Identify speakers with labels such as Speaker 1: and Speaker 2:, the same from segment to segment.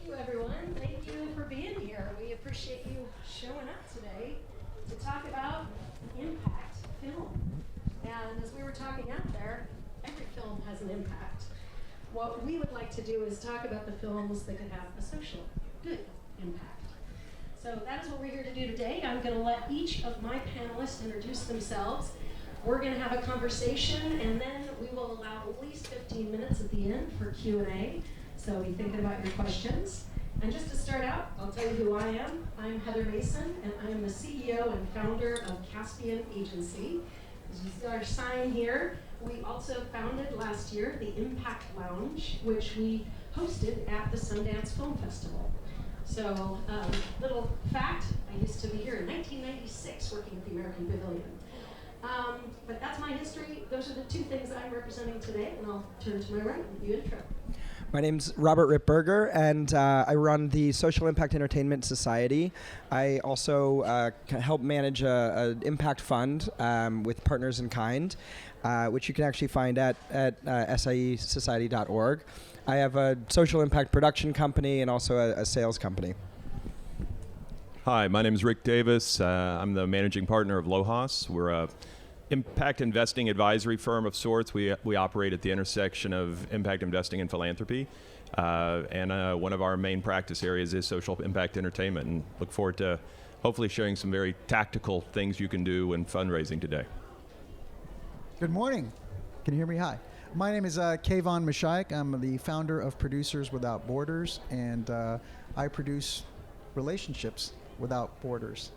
Speaker 1: Thank you, everyone. Thank you for being here. We appreciate you showing up today to talk about impact film. And as we were talking out there, every film has an impact. What we would like to do is talk about the films that could have a social, good impact. So that is what we're here to do today. I'm going to let each of my panelists introduce themselves. We're going to have a conversation, and then we will allow at least 15 minutes at the end for Q&A. So be thinking about your questions. And just to start out, I'll tell you who I am. I'm Heather Mason, and I am the CEO and founder of Caspian Agency. As you see our sign here, we also founded last year the Impact Lounge, which we hosted at the Sundance Film Festival. So, little fact, I used to be here in 1996 working at the American Pavilion. But that's my history. Those are the two things I'm representing today, and I'll turn to my right with you intro.
Speaker 2: My name's Robert Rippberger, and I run the Social Impact Entertainment Society. I also help manage an impact fund with Partners in Kind, which you can actually find at siesociety.org. I have a social impact production company and also a sales company.
Speaker 3: Hi, my name is Rick Davis. I'm the managing partner of LOHAS. We're a impact investing advisory firm of sorts. We operate at the intersection of impact investing and philanthropy. And one of our main practice areas is social impact entertainment, and look forward to hopefully sharing some very tactical things you can do in fundraising today.
Speaker 4: Good morning. Can you hear me? Hi. My name is Kayvan Mashayekh. I'm the founder of Producers Without Borders, and I produce relationships without borders.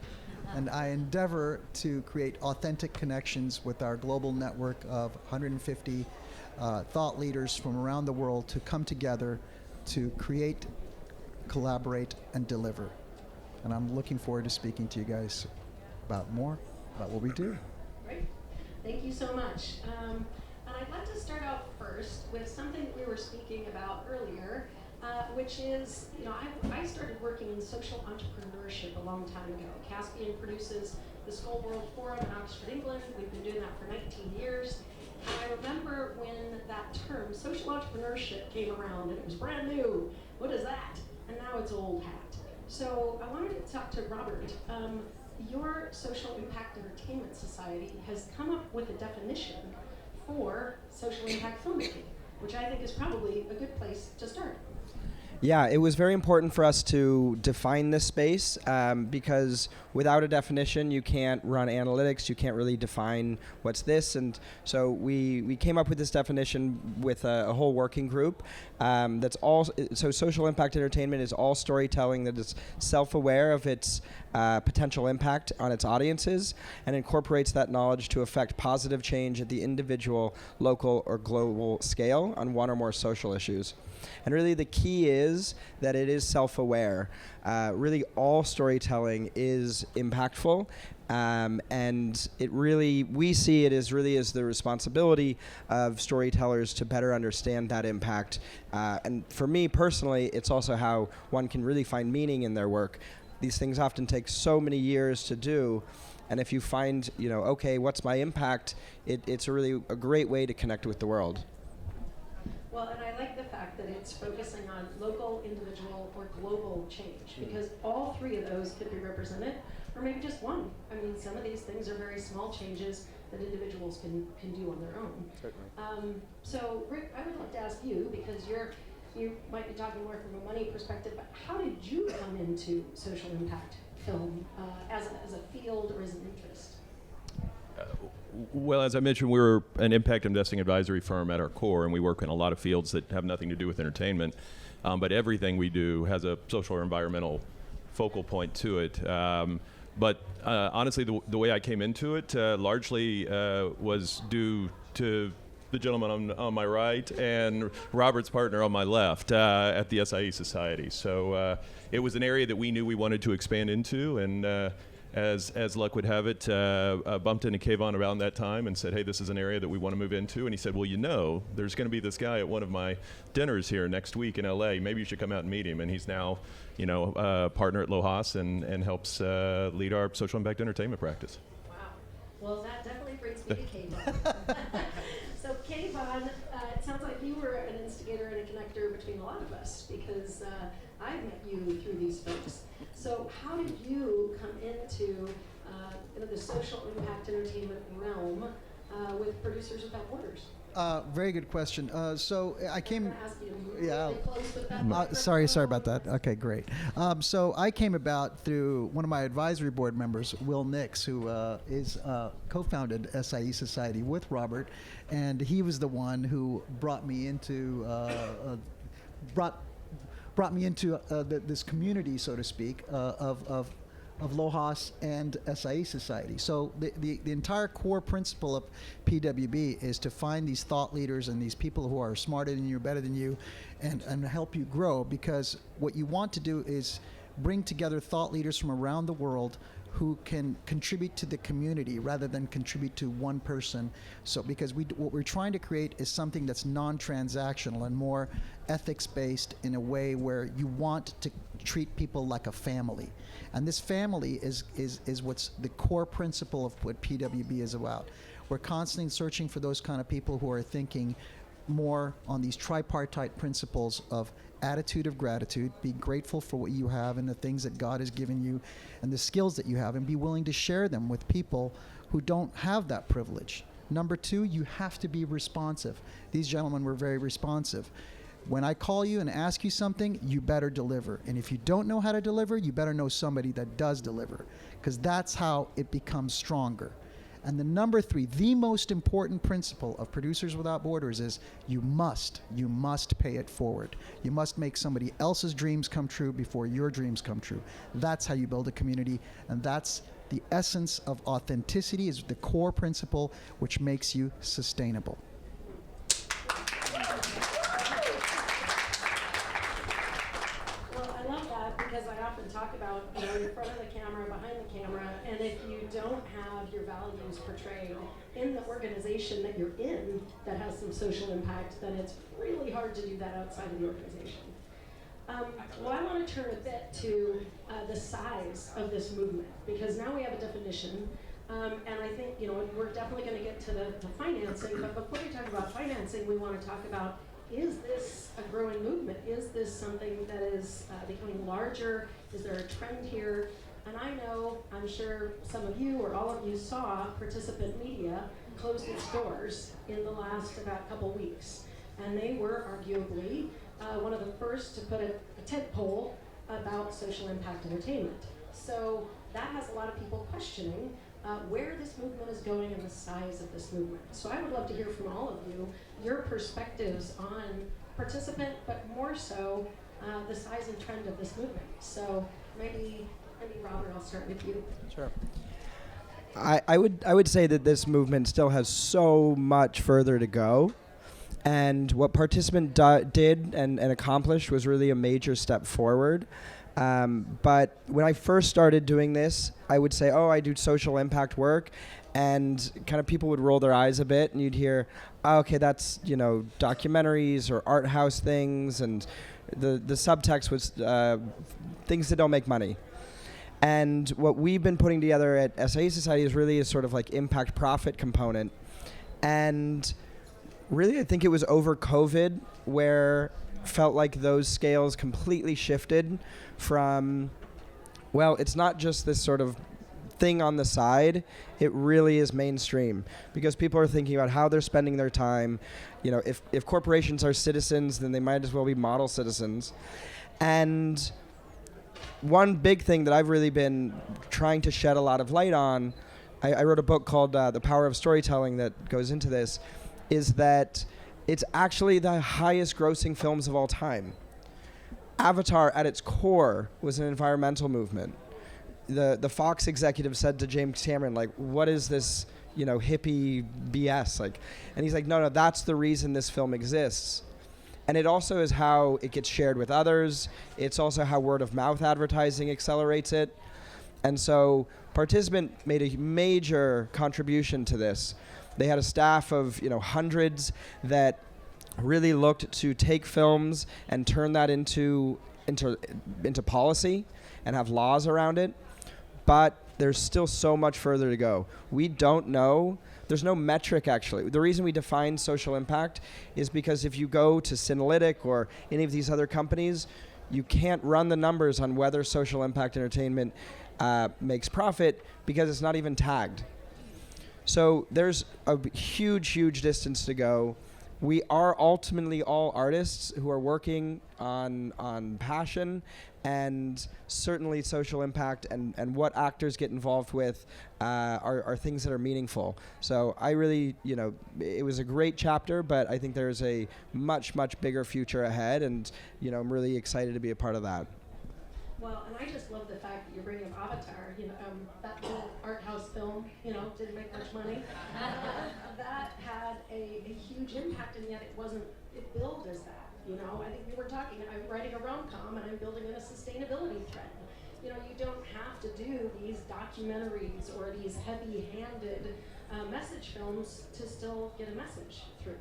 Speaker 4: And I endeavor to create authentic connections with our global network of 150 thought leaders from around the world to come together to create, collaborate, and deliver. And I'm looking forward to speaking to you guys about what we do.
Speaker 1: Great. Thank you so much. And I'd like to start out first with something that we were speaking about earlier, which is, I started working in social entrepreneurship a long time ago. Caspian produces the Skull World Forum in Oxford, England. We've been doing that for 19 years. And I remember when that term, social entrepreneurship, came around, and it was brand new. What is that? And now it's old hat. So I wanted to talk to Robert. Your Social Impact Entertainment Society has come up with a definition for social impact filmmaking, which I think is probably a good place to start.
Speaker 2: Yeah, it was very important for us to define this space because without a definition, you can't run analytics, you can't really define what's this. And so we came up with this definition with a whole working group that's all, so social impact entertainment is all storytelling that is self-aware of its potential impact on its audiences and incorporates that knowledge to affect positive change at the individual, local, or global scale on one or more social issues. And really the key is that it is self-aware. Really all storytelling is impactful, and we see it as really as the responsibility of storytellers to better understand that impact. And for me personally, it's also how one can really find meaning in their work. These things often take so many years to do, and if you find, okay, what's my impact, it's really a great way to connect with the world.
Speaker 1: Well, and I like the fact that it's focusing on local, individual, or global change, because all three of those could be represented, or maybe just one. I mean, some of these things are very small changes that individuals can do on their own.
Speaker 2: Certainly.
Speaker 1: So, Rick, I would like to ask you, because you might be talking more from a money perspective, but how did you come into social impact film as a field or as an interest?
Speaker 3: Well, as I mentioned, we're an impact investing advisory firm at our core, and we work in a lot of fields that have nothing to do with entertainment. But everything we do has a social or environmental focal point to it. But honestly, the way I came into it largely was due to the gentleman on my right and Robert's partner on my left at the SIE Society. So it was an area that we knew we wanted to expand into, and as luck would have it, bumped into Kayvan around that time and said, hey, this is an area that we want to move into. And he said, well, there's going to be this guy at one of my dinners here next week in LA. Maybe you should come out and meet him. And he's now, a partner at LOHAS and helps lead our social impact entertainment practice.
Speaker 1: Wow. Well, that definitely brings me to Kayvan. So Kayvan, it sounds like you were an instigator and a connector between a lot of us, because I've met you through these folks. So how did you come into the social impact entertainment realm with Producers Without Borders?
Speaker 4: Very good question. So I came.
Speaker 1: I'm gonna ask you to move
Speaker 4: Yeah.
Speaker 1: really close with that microphone.
Speaker 4: Sorry about that. Okay, great. So I came about through one of my advisory board members, Will Nix, who is co-founded SIE Society with Robert, and he was the one who brought me into this community, so to speak, of LOHAS and SIE Society. So the entire core principle of PWB is to find these thought leaders and these people who are smarter than you, better than you, and help you grow, because what you want to do is bring together thought leaders from around the world who can contribute to the community rather than contribute to one person. So because what we're trying to create is something that's non-transactional and more ethics-based in a way where you want to treat people like a family. And this family is what's the core principle of what PWB is about. We're constantly searching for those kind of people who are thinking more on these tripartite principles of attitude of gratitude, be grateful for what you have and the things that God has given you and the skills that you have, and be willing to share them with people who don't have that privilege. Number two, you have to be responsive. These gentlemen were very responsive. When I call you and ask you something, you better deliver. And if you don't know how to deliver, you better know somebody that does deliver, because that's how it becomes stronger. And the number three, the most important principle of Producers Without Borders is you must pay it forward. You must make somebody else's dreams come true before your dreams come true. That's how you build a community, and that's the essence of authenticity, is the core principle which makes you sustainable.
Speaker 1: Because I often talk about, in front of the camera, behind the camera, and if you don't have your values portrayed in the organization that you're in that has some social impact, then it's really hard to do that outside of the organization. Well, I want to turn a bit to the size of this movement, because now we have a definition, and I think, we're definitely going to get to the financing, but before we talk about financing, we want to talk about, is this a growing movement? Is this something that is becoming larger? Is there a trend here? And I'm sure some of you or all of you saw Participant Media closed its doors in the last about couple weeks. And they were arguably one of the first to put a tent pole about social impact entertainment. So that has a lot of people questioning where this movement is going and the size of this movement. So I would love to hear from all of you, your perspectives on Participant, but more so the size and trend of this movement. So maybe Robert, I'll start with you.
Speaker 2: Sure. I would say that this movement still has so much further to go. And what Participant did and accomplished was really a major step forward. But when I first started doing this, I would say, I do social impact work, and kind of people would roll their eyes a bit, and you'd hear, okay, that's, documentaries or art house things, and the subtext was things that don't make money. And what we've been putting together at SIE Society is really a sort of like impact profit component. And really, I think it was over COVID where felt like those scales completely shifted from, it's not just this sort of thing on the side, it really is mainstream, because people are thinking about how they're spending their time. If corporations are citizens, then they might as well be model citizens. And one big thing that I've really been trying to shed a lot of light on, I wrote a book called The Power of Storytelling that goes into this, is that it's actually the highest grossing films of all time. Avatar at its core was an environmental movement. The Fox executive said to James Cameron, what is this, hippie BS? And he's like, no, that's the reason this film exists. And it also is how it gets shared with others. It's also how word of mouth advertising accelerates it. And so Participant made a major contribution to this. They had a staff of hundreds that really looked to take films and turn that into policy and have laws around it. But there's still so much further to go. We don't know. There's no metric, actually. The reason we define social impact is because if you go to Synalytic or any of these other companies, you can't run the numbers on whether social impact entertainment makes profit because it's not even tagged. So there's a huge, huge distance to go. We are ultimately all artists who are working on passion and certainly social impact, and what actors get involved with are things that are meaningful. So I really, it was a great chapter, but I think there's a much, much bigger future ahead, and I'm really excited to be a part of that.
Speaker 1: Well, and I just love the fact that you're bringing up Avatar, that little art house film, didn't make much money. That had a huge impact, and yet it billed as that, I think we were talking, I'm writing a rom-com and I'm building in a sustainability thread. You don't have to do these documentaries or these heavy-handed message films to still get a message through.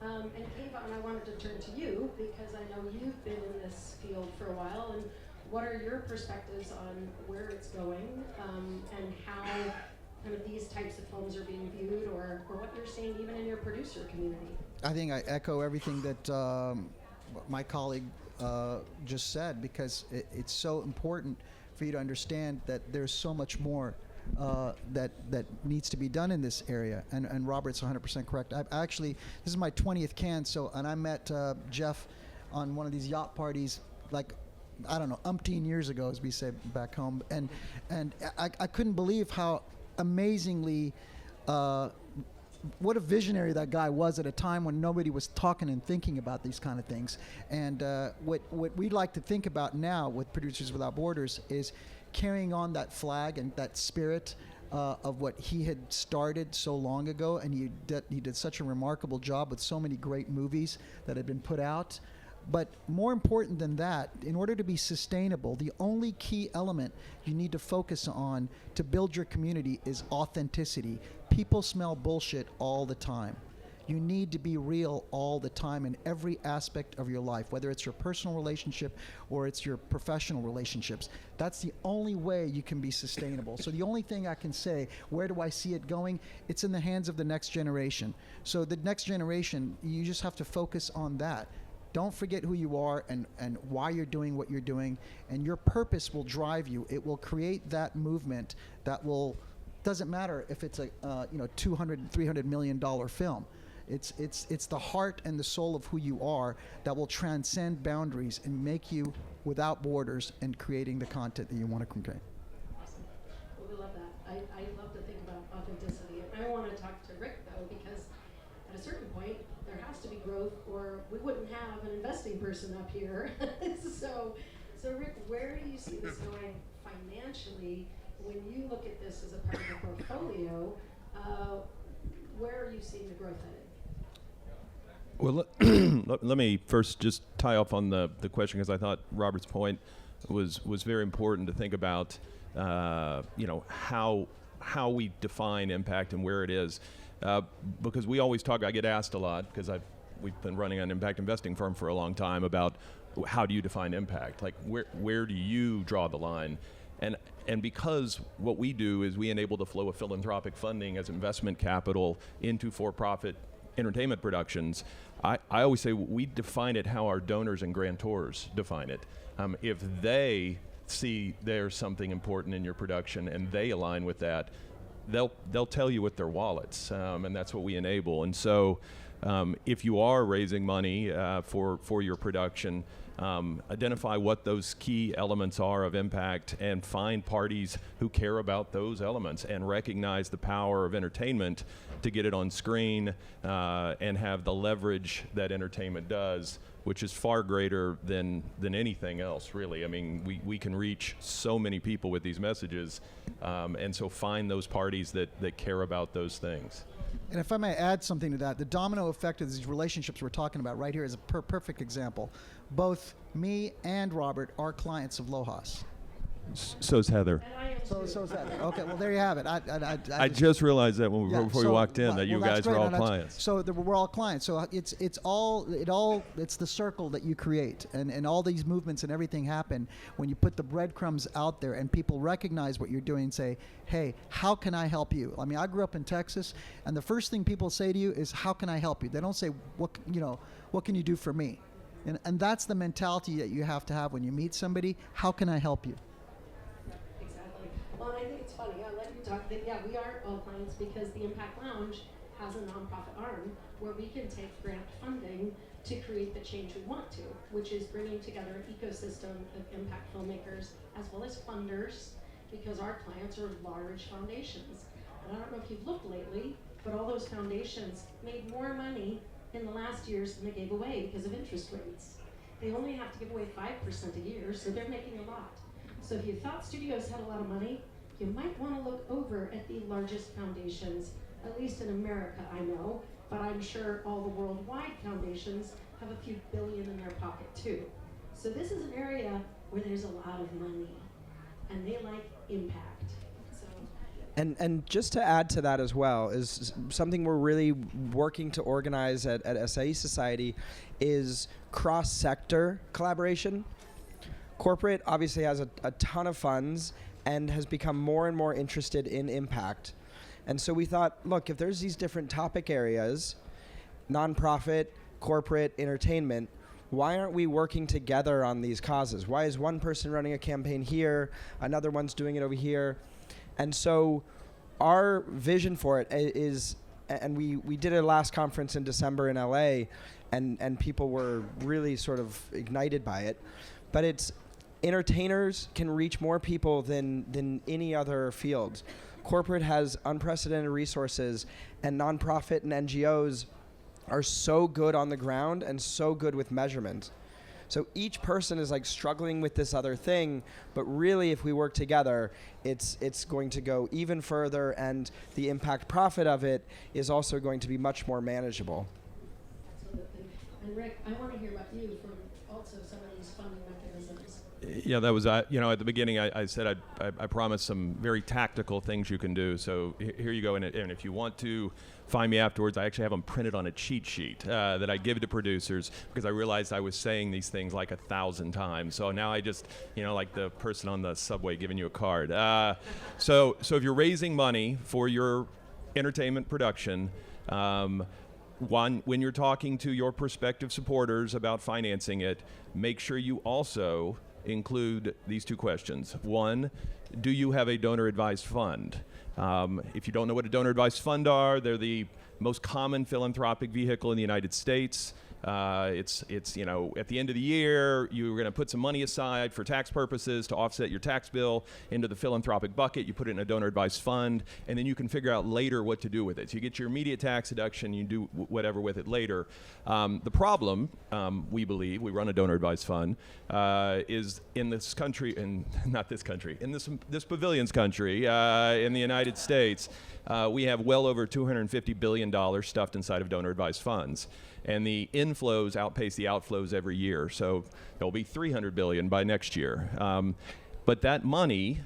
Speaker 1: And Kayvan, I wanted to turn to you because I know you've been in this field for a while, and what are your perspectives on where it's going, and how kind of these types of films are being viewed, or what you're seeing even in your producer community?
Speaker 4: I think I echo everything that my colleague just said, because it's so important for you to understand that there's so much more that needs to be done in this area. And Robert's 100% correct. This is my 20th Cannes, and I met Jeff on one of these yacht parties, like, I don't know, umpteen years ago, as we say back home, and I couldn't believe how amazingly what a visionary that guy was at a time when nobody was talking and thinking about these kind of things. And what we'd like to think about now with Producers Without Borders is carrying on that flag and that spirit of what he had started so long ago, and he did such a remarkable job with so many great movies that had been put out. But more important than that, in order to be sustainable, the only key element you need to focus on to build your community is authenticity. People smell bullshit all the time. You need to be real all the time in every aspect of your life, whether it's your personal relationship or it's your professional relationships. That's the only way you can be sustainable. So the only thing I can say, where do I see it going? It's in the hands of the next generation. So the next generation, you just have to focus on that. Don't forget who you are and why you're doing what you're doing, and your purpose will drive you. It will create that movement that will, doesn't matter if it's a $200, $300 million film. It's the heart and the soul of who you are that will transcend boundaries and make you without borders and creating the content that you want to create.
Speaker 1: Awesome. Well, we love that. I love to think about authenticity. I want to talk to Rick, though, because at a certain point, there has to be growth, or we wouldn't have an investing person up here. So Rick, where do you see this going financially when you look at this as a part of the portfolio? Where are you seeing the growth headed?
Speaker 3: Well, let me first just tie off on the question, because I thought Robert's point was very important to think about, how we define impact and where it is. Because we always talk, I get asked a lot, because we've been running an impact investing firm for a long time, about how do you define impact? Like, where do you draw the line? And because what we do is we enable the flow of philanthropic funding as investment capital into for-profit entertainment productions, I always say we define it how our donors and grantors define it. If they see there's something important in your production and they align with that, they'll tell you with their wallets, and that's what we enable. And so if you are raising money for your production, identify what those key elements are of impact and find parties who care about those elements, and recognize the power of entertainment to get it on screen and have the leverage that entertainment does, which is far greater than anything else, really. I mean, we can reach so many people with these messages, and so find those parties that care about those things.
Speaker 4: And if I may add something to that, the domino effect of these relationships we're talking about right here is a perfect example. Both me and Robert are clients of LOHAS.
Speaker 3: So's Heather.
Speaker 1: And I am
Speaker 4: So
Speaker 1: too.
Speaker 4: is that. Okay, well, there you have it.
Speaker 3: I just realized that before we walked in, that you
Speaker 4: that's
Speaker 3: guys
Speaker 4: great.
Speaker 3: were all
Speaker 4: No, that's-
Speaker 3: clients.
Speaker 4: So we're all clients. So it's the circle that you create, and all these movements and everything happen when you put the breadcrumbs out there and people recognize what you're doing and say, hey, how can I help you? I mean, I grew up in Texas, and the first thing people say to you is, how can I help you? They don't say, what can you do for me? And that's the mentality that you have to have when you meet somebody. How can I help you?
Speaker 1: Exactly. Well, and I think it's funny. I'll let you talk. Yeah, we are all clients because the Impact Lounge has a nonprofit arm where we can take grant funding to create the change we want to, which is bringing together an ecosystem of impact filmmakers as well as funders, because our clients are large foundations. And I don't know if you've looked lately, but all those foundations made more money in the last years than they gave away because of interest rates. They only have to give away 5% a year, so they're making a lot. So if you thought studios had a lot of money, you might want to look over at the largest foundations, at least in America, I know, but I'm sure all the worldwide foundations have a few billion in their pocket too. So this is an area where there's a lot of money, and they like impact. So.
Speaker 2: And just to add to that as well is something we're really working to organize at SAE Society is cross-sector collaboration. Corporate obviously has a ton of funds and has become more and more interested in impact. And so we thought, look, if there's these different topic areas, nonprofit, corporate, entertainment, why aren't we working together on these causes? Why is one person running a campaign here, another one's doing it over here? And so our vision for it is, and we did a last conference in December in LA, and people were really sort of ignited by it, but it's entertainers can reach more people than any other field. Corporate has unprecedented resources, and nonprofit and NGOs are so good on the ground and so good with measurement. So each person is like struggling with this other thing, but really if we work together, it's going to go even further, and the impact profit of it is also going to be much more manageable.
Speaker 1: Absolutely. And Rick, I want to hear about you from also some of these funding mechanisms.
Speaker 3: Yeah, that was, at the beginning I said I promised some very tactical things you can do. So here you go. And if you want to find me afterwards, I actually have them printed on a cheat sheet that I give to producers, because I realized I was saying these things like 1,000 times. So now I just, like the person on the subway giving you a card. So if you're raising money for your entertainment production, when you're talking to your prospective supporters about financing it, make sure you also include these two questions. One, do you have a donor-advised fund? If you don't know what a donor-advised fund are, they're the most common philanthropic vehicle in the United States. It's at the end of the year, you're going to put some money aside for tax purposes to offset your tax bill into the philanthropic bucket. You put it in a donor-advised fund, and then you can figure out later what to do with it. So you get your immediate tax deduction, you do whatever with it later. The problem, we believe, we run a donor-advised fund, is in this country, and not this country, in this pavilion's country, in the United States, we have well over $250 billion stuffed inside of donor-advised funds. And the inflows outpace the outflows every year. So there'll be $300 billion by next year. But that money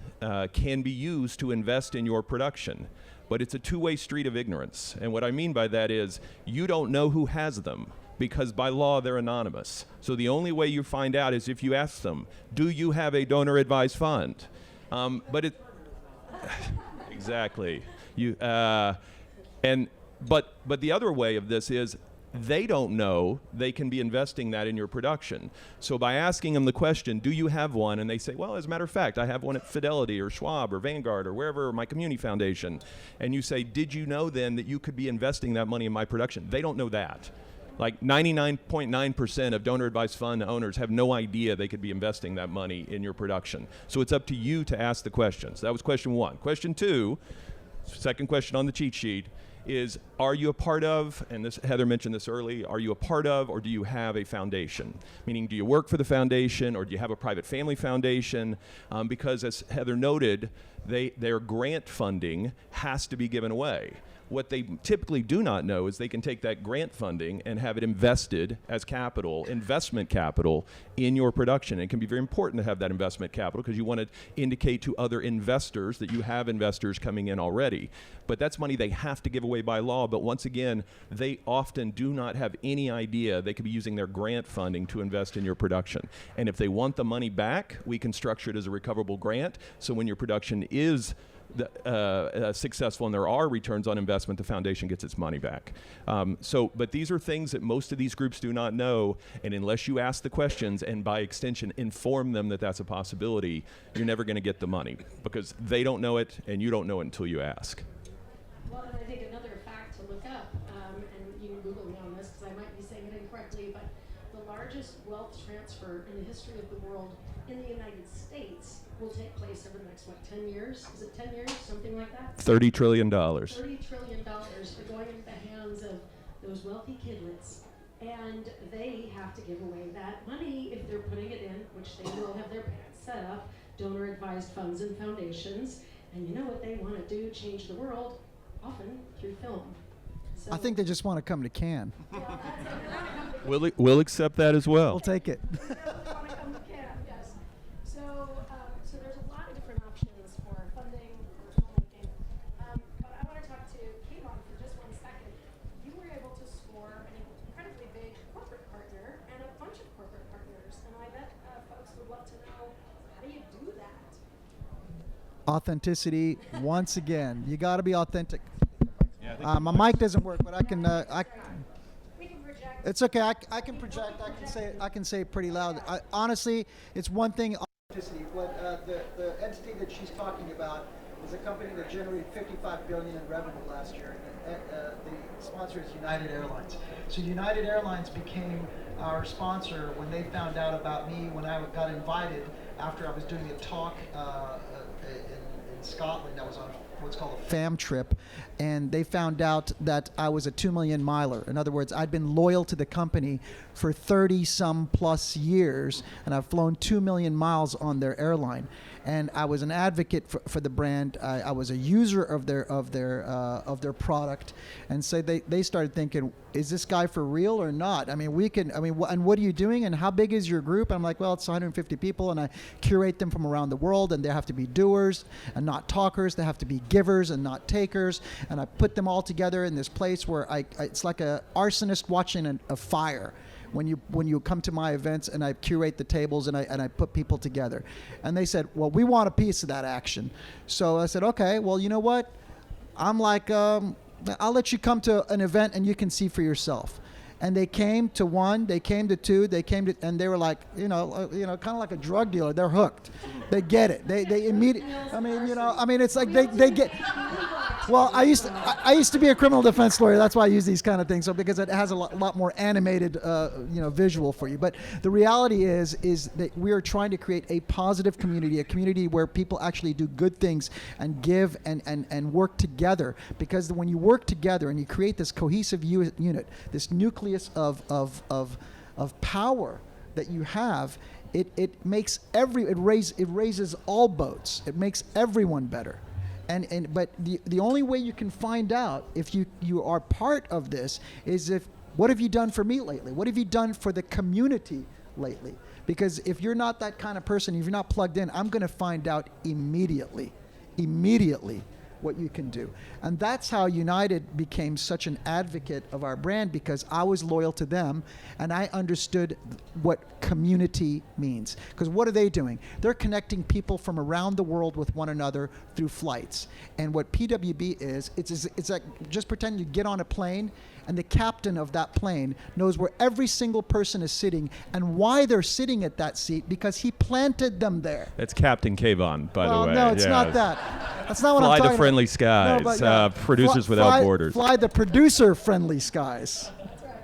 Speaker 3: can be used to invest in your production. But it's a two-way street of ignorance. And what I mean by that is you don't know who has them, because by law they're anonymous. So the only way you find out is if you ask them, do you have a donor-advised fund? But exactly. But the other way of this is they don't know they can be investing that in your production. So by asking them the question, do you have one? And they say, well, as a matter of fact, I have one at Fidelity or Schwab or Vanguard or wherever, my community foundation. And you say, did you know then that you could be investing that money in my production? They don't know that. Like 99.9% of donor-advised fund owners have no idea they could be investing that money in your production. So it's up to you to ask the questions. That was question one. Question two, second question on the cheat sheet, is, are you a part of, and this Heather mentioned this early, are you a part of or do you have a foundation? Meaning, do you work for the foundation or do you have a private family foundation? Because as Heather noted, their grant funding has to be given away. What they typically do not know is they can take that grant funding and have it invested as capital, investment capital, in your production. It can be very important to have that investment capital because you want to indicate to other investors that you have investors coming in already. But that's money they have to give away by law. But once again, they often do not have any idea they could be using their grant funding to invest in your production. And if they want the money back, we can structure it as a recoverable grant. So when your production is successful and there are returns on investment, the foundation gets its money back. But these are things that most of these groups do not know, and unless you ask the questions and by extension inform them that that's a possibility, you're never going to get the money because they don't know it and you don't know it until you ask.
Speaker 1: Well, and I think another fact to look up, and you can Google me on this because I might be saying it incorrectly, but the largest wealth transfer in the history of the world in the United States will take place over the next, 10 years? Is it 10 years, something like that?
Speaker 3: $30 trillion.
Speaker 1: $30 trillion are going into the hands of those wealthy kidlets, and they have to give away that money if they're putting it in, which they will have their parents set up, donor-advised funds and foundations, and you know what they want to do, change the world, often through film. So
Speaker 4: I think they just want to come to Cannes.
Speaker 3: We'll accept that as well.
Speaker 4: We'll take it.
Speaker 1: want to come to Cannes, yes. So there's a lot of different options for funding for filmmaking. But I want to talk to Kayvan for just 1 second. You were able to score an incredibly big corporate partner and a bunch of corporate partners, and I bet folks would love to know, how do you do that?
Speaker 4: Authenticity, once again. You got to be authentic. My mic doesn't work, but I can.
Speaker 1: We can project.
Speaker 4: It's okay. I can project. I can say it pretty loud. Honestly, it's one thing. Authenticity. What the entity that she's talking about is a company that generated $55 billion in revenue last year. And the sponsor is United Airlines. So United Airlines became our sponsor when they found out about me when I got invited after I was doing a talk in Scotland. I was on what's called a fam trip, and they found out that I was a 2 million miler. In other words, I'd been loyal to the company for 30-some plus years, and I've flown 2 million miles on their airline. And I was an advocate for the brand. I was a user of their product, and so they started thinking, is this guy for real or not? And what are you doing? And how big is your group? I'm like, well, it's 150 people, and I curate them from around the world, and they have to be doers and not talkers. They have to be givers and not takers. And I put them all together in this place where it's like an arsonist watching a fire. When you come to my events and I curate the tables and I put people together. And they said, well, we want a piece of that action. So I said, okay, well, you know what? I'm like, I'll let you come to an event and you can see for yourself. And they came to one, they came to two, and they were like, kind of like a drug dealer. They're hooked. They get it. They immediately. It's like they get. Well, I used to be a criminal defense lawyer. That's why I use these kind of things. So because it has a lot more animated, visual for you. But the reality is that we are trying to create a positive community, a community where people actually do good things and give and work together. Because when you work together and you create this cohesive unit, this nucleus of power that you have, it raises all boats. It makes everyone better. But the only way you can find out if you are part of this is what have you done for me lately? What have you done for the community lately? Because if you're not that kind of person, if you're not plugged in, I'm going to find out immediately what you can do. And that's how United became such an advocate of our brand, because I was loyal to them and I understood what community means. Because what are they doing? They're connecting people from around the world with one another through flights. And what PWB is, it's like, just pretend you get on a plane and the captain of that plane knows where every single person is sitting and why they're sitting at that seat, because he planted them there.
Speaker 3: That's Captain Kayvan, by the way.
Speaker 4: No, it's not that. That's not what I'm talking about.
Speaker 3: Fly the friendly skies. Producers without borders.
Speaker 4: Fly the producer-friendly skies.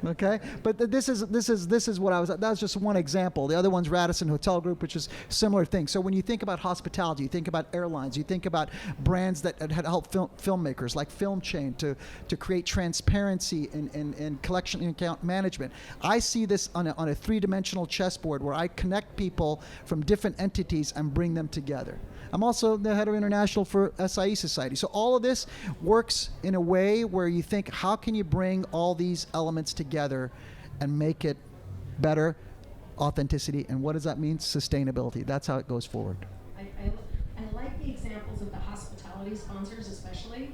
Speaker 4: Okay, but this is what I was. That was just one example. The other one's Radisson Hotel Group, which is similar thing. So when you think about hospitality, you think about airlines, you think about brands that had helped filmmakers like Film Chain to create transparency in collection and account management. I see this on a three-dimensional chessboard where I connect people from different entities and bring them together. I'm also the head of international for SIE Society. So all of this works in a way where you think, how can you bring all these elements together and make it better? Authenticity. And what does that mean? Sustainability. That's how it goes forward.
Speaker 1: I like the examples of the hospitality sponsors especially,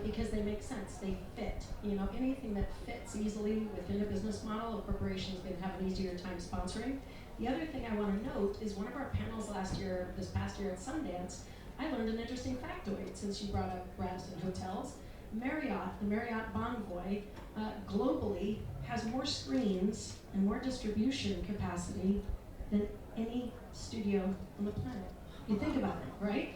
Speaker 1: because they make sense. They fit. Anything that fits easily within a business model, a corporation is going to have an easier time sponsoring. The other thing I want to note is one of our panels this past year at Sundance I learned an interesting factoid since you brought up Radisson Hotels. Marriott, the Marriott Bonvoy, globally has more screens and more distribution capacity than any studio on the planet. You think about it, right?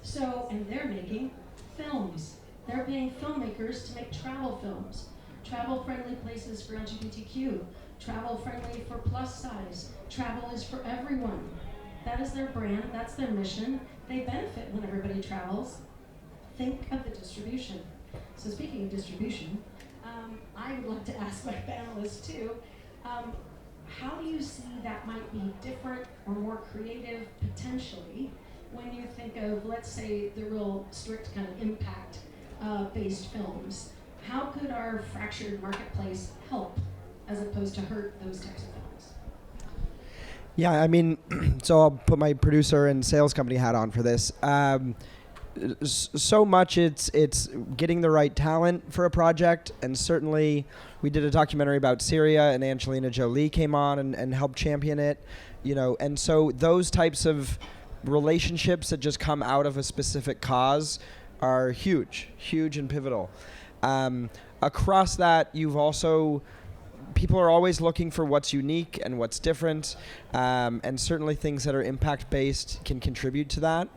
Speaker 1: So, and they're making films. They're paying filmmakers to make travel films, travel-friendly places for LGBTQ, travel-friendly for plus size. Travel is for everyone. That is their brand, that's their mission. They benefit when everybody travels. Think of the distribution. So speaking of distribution, I would like to ask my panelists too, how do you see that might be different or more creative potentially when you think of, let's say, the real strict kind of impact based films? How could our fractured marketplace help as opposed to hurt those types of films?
Speaker 2: Yeah, I mean, so I'll put my producer and sales company hat on for this. So much it's getting the right talent for a project, and certainly we did a documentary about Syria, and Angelina Jolie came on and helped champion it, and so those types of relationships that just come out of a specific cause are huge and pivotal. Across that, people are always looking for what's unique and what's different, and certainly things that are impact-based can contribute to that.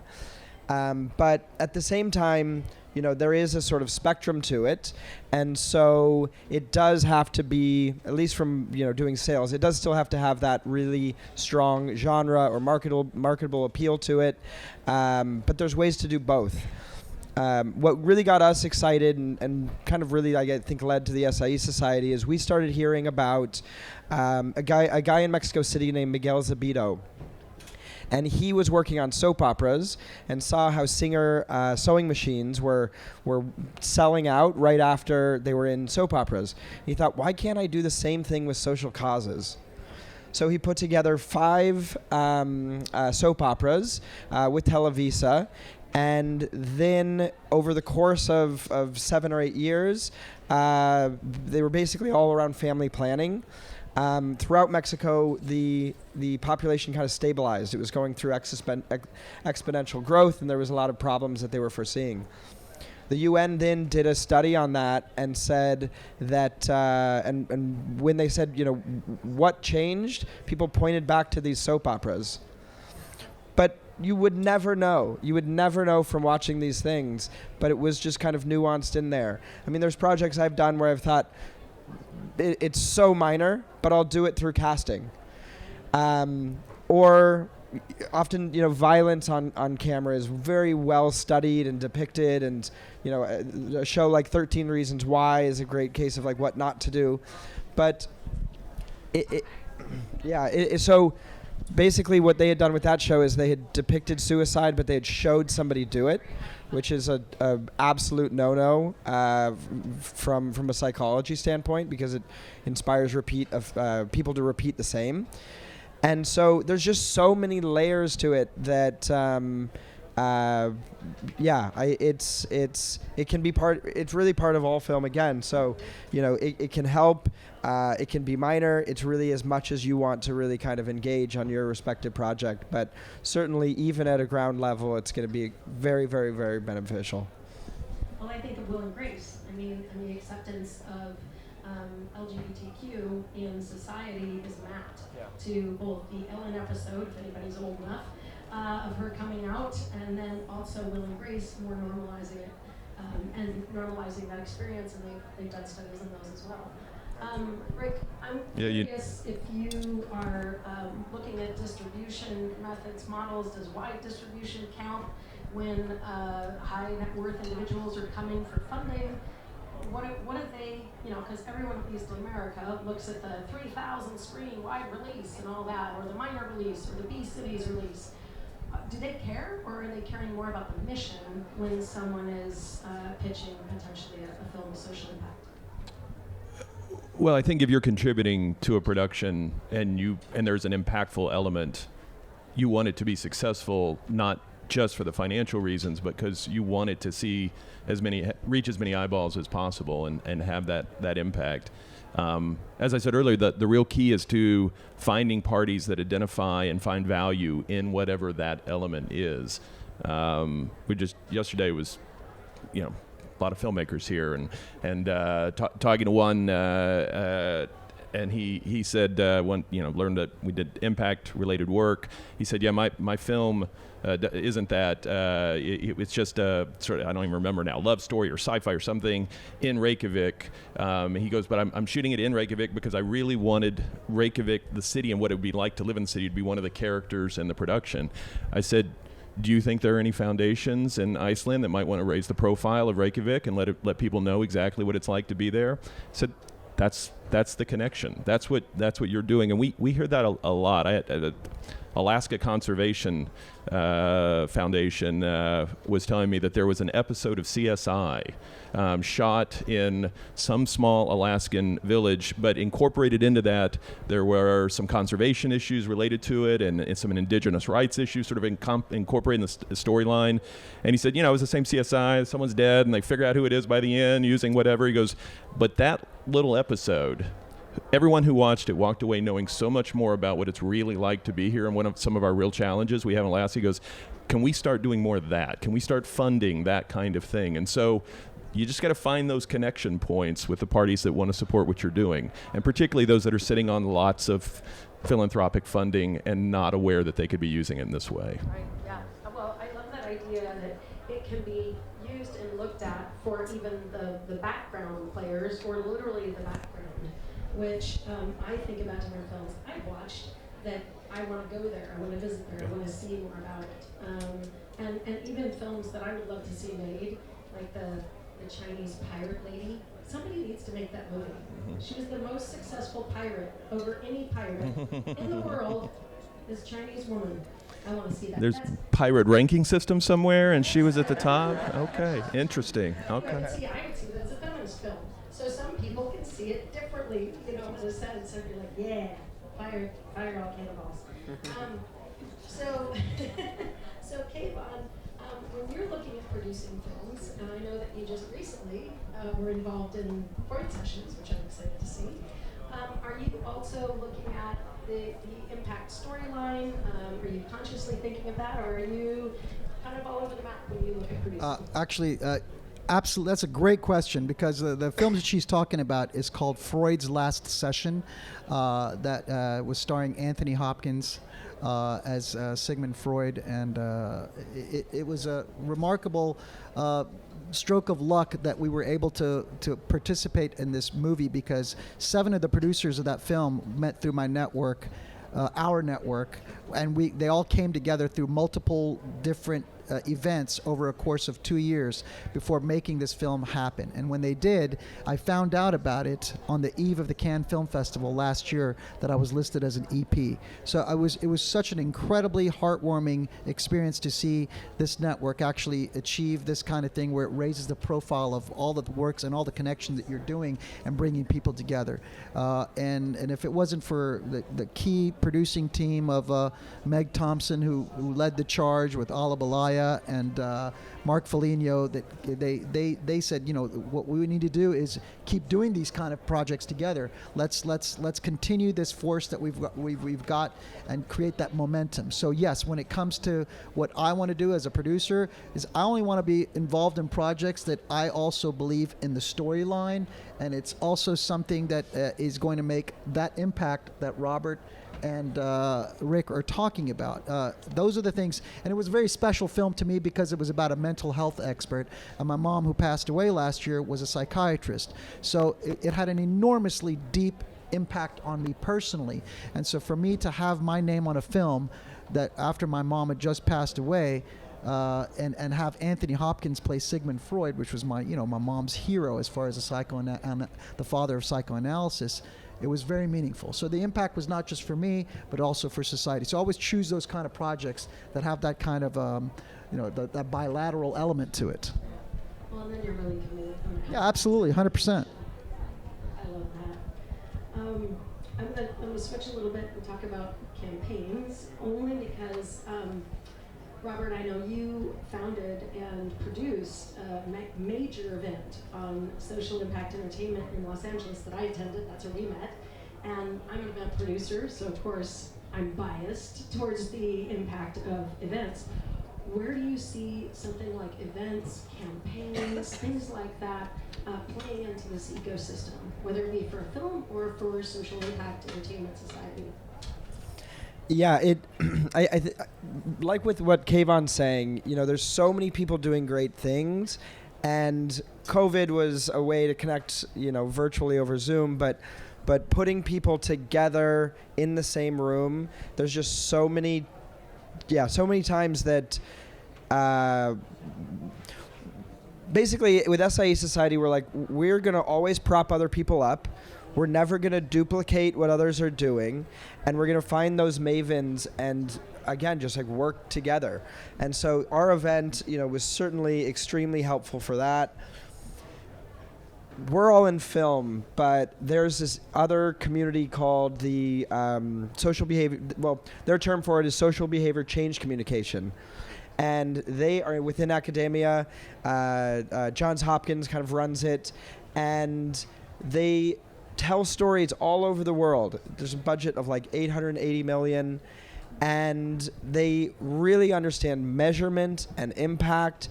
Speaker 2: But at the same time, there is a sort of spectrum to it, and so it does have to be, at least from doing sales, it does still have to have that really strong genre or marketable appeal to it. But there's ways to do both. What really got us excited and kind of really, I think, led to the SIE Society is we started hearing about a guy in Mexico City named Miguel Zabito. And he was working on soap operas and saw how sewing machines were selling out right after they were in soap operas. He thought, why can't I do the same thing with social causes? So he put together 5 soap operas with Televisa. And then over the course of 7 or 8 years, they were basically all around family planning. Throughout Mexico, the population kind of stabilized. It was going through exponential growth, and there was a lot of problems that they were foreseeing. The UN then did a study on that and said that, and when they said, what changed, people pointed back to these soap operas. But you would never know. You would never know from watching these things, but it was just kind of nuanced in there. I mean, there's projects I've done where I've thought, it's so minor, but I'll do it through casting. Or often, violence on camera is very well studied and depicted, and a show like 13 Reasons Why is a great case of like what not to do. But so basically what they had done with that show is they had depicted suicide, but they had showed somebody do it, which is a absolute no-no from a psychology standpoint, because it inspires people to repeat the same. And so there's just so many layers to it that it can be it's really part of all film again. So it can help, it can be minor. It's really as much as you want to really kind of engage on your respective project, but certainly even at a ground level, it's going to be very, very, very beneficial.
Speaker 1: Well, I think of Will and Grace. I mean, and the acceptance of LGBTQ in society is mapped to both the Ellen episode, if anybody's old enough, of her coming out, and then also Will and Grace more normalizing it and normalizing that experience, and they've done studies on those as well. Rick, I'm curious if you are looking at distribution methods, models. Does wide distribution count when high net worth individuals are coming for funding? What do they, because everyone, at least in America, looks at the 3,000 screen wide release and all that, or the minor release, or the B Cities release. Do they care, or are they caring more about the mission when someone is pitching potentially a film of social impact?
Speaker 3: Well, I think if you're contributing to a production and there's an impactful element, you want it to be successful, not just for the financial reasons, but because you want it to reach as many eyeballs as possible and have that impact. As I said earlier, the real key is to finding parties that identify and find value in whatever that element is. Yesterday was, a lot of filmmakers here, and talking to one, and he said learned that we did impact related work. He said, yeah, my film isn't that. It's just a sort of, I don't even remember now, love story or sci-fi or something in Reykjavik. He goes, but I'm shooting it in Reykjavik because I really wanted Reykjavik, the city, and what it would be like to live in the city, to be one of the characters in the production. I said, do you think there are any foundations in Iceland that might want to raise the profile of Reykjavik and let people know exactly what it's like to be there? I said, that's the connection. That's what you're doing, and we hear that a lot. I had Alaska Conservation Foundation was telling me that there was an episode of CSI shot in some small Alaskan village, but incorporated into that there were some conservation issues related to it and some indigenous rights issues sort of incorporated in the storyline. And he said, it was the same CSI, someone's dead and they figure out who it is by the end using whatever. He goes, but that little episode, everyone who watched it walked away knowing so much more about what it's really like to be here, and some of our real challenges we have in Alaska. He goes, can we start doing more of that? Can we start funding that kind of thing? And so you just got to find those connection points with the parties that want to support what you're doing, and particularly those that are sitting on lots of philanthropic funding and not aware that they could be using it in this way.
Speaker 1: Right, yeah. Well, I love that idea that it can be used and looked at for even the background players, or literally the background, which I think about different films I've watched that I want to go there, I want to visit there, I want to see more about it. And even films that I would love to see made, like the Chinese pirate lady. Somebody needs to make that movie. She was the most successful pirate over any pirate in the world. This Chinese woman. I want to see that.
Speaker 3: There's pirate ranking system somewhere, and she was at the top. Okay, interesting. Okay.
Speaker 1: I would see that as a feminist film. So some people can see it differently, in a sense. So you're like, yeah, fire all cannonballs. So Kayvan, when you're looking at producing films, and I know that you just recently were involved in Freud sessions, which I'm excited to see. Are you also looking at the impact storyline? Are you consciously thinking of that, or are you kind of all over the map when you look at producing?
Speaker 4: Absolutely, that's a great question, because the film that she's talking about is called Freud's Last Session, that was starring Anthony Hopkins as Sigmund Freud, and it was a remarkable stroke of luck that we were able to participate in this movie, because 7 of the producers of that film met through my network, our network, and they all came together through multiple different events over a course of 2 years before making this film happen. And when they did, I found out about it on the eve of the Cannes Film Festival last year, that I was listed as an EP. So it was such an incredibly heartwarming experience to see this network actually achieve this kind of thing, where it raises the profile of all the works and all the connections that you're doing and bringing people together. And if it wasn't for the key producing team of Meg Thompson, who led the charge with Ala Balaya and Mark Foligno, that they said, what we need to do is keep doing these kind of projects together. Let's continue this force that we've got and create that momentum. So yes, when it comes to what I want to do as a producer, is I only want to be involved in projects that I also believe in the storyline, and it's also something that is going to make that impact that Robert and Rick are talking about. Those are the things, and it was a very special film to me because it was about a mental health expert. And my mom, who passed away last year, was a psychiatrist. So it had an enormously deep impact on me personally. And so for me to have my name on a film that after my mom had just passed away, and have Anthony Hopkins play Sigmund Freud, which was my mom's hero as far as the father of psychoanalysis, it was very meaningful. So the impact was not just for me, but also for society. So I always choose those kind of projects that have that kind of, that bilateral element to it.
Speaker 1: Well, and then you're really committed.
Speaker 4: Yeah, absolutely, 100%.
Speaker 1: I love that. I'm going to switch a little bit and talk about campaigns, only because, Robert, I know you founded and produced a major event on social impact entertainment in Los Angeles that I attended. That's where we met. And I'm an event producer, so of course I'm biased towards the impact of events. where do you see something like events, campaigns, things like that playing into this ecosystem, whether it be for a film or for social impact entertainment society?
Speaker 2: Yeah, like with what Kayvan's saying, there's so many people doing great things, and COVID was a way to connect, virtually over Zoom, but putting people together in the same room, there's just so many times that basically with SIE Society, we're going to always prop other people up. We're never going to duplicate what others are doing, and we're going to find those mavens and, again, just work together. And so our event, was certainly extremely helpful for that. We're all in film, but there's this other community called the social behavior, their term for it is social behavior change communication. And they are within academia. Johns Hopkins kind of runs it, and they tell stories all over the world. There's a budget of 880 million, and they really understand measurement and impact,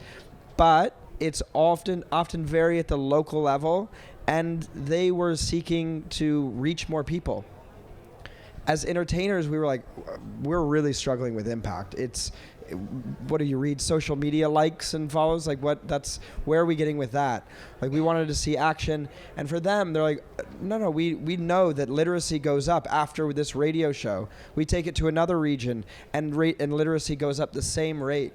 Speaker 2: but it's often very at the local level, and they were seeking to reach more people. As entertainers, we were we're really struggling with impact. What do you read? Social media likes and follows? Where are we getting with that? We wanted to see action. And for them, they're no, we know that literacy goes up after this radio show. We take it to another region, and literacy goes up the same rate.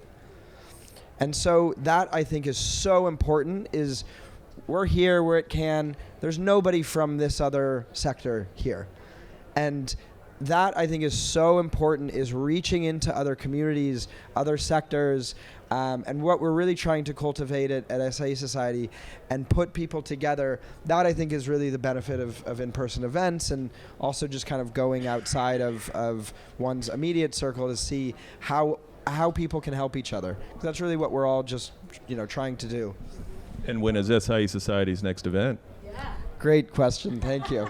Speaker 2: And so that, I think, is so important, is we're here where it can. There's nobody from this other sector here. And that, I think, is so important, is reaching into other communities, other sectors, and what we're really trying to cultivate at SIE Society and put people together. That, I think, is really the benefit of in-person events, and also just kind of going outside of one's immediate circle to see how people can help each other. That's really what we're all just trying to do.
Speaker 3: And when is SIE Society's next event?
Speaker 1: Yeah.
Speaker 2: Great question. Thank you.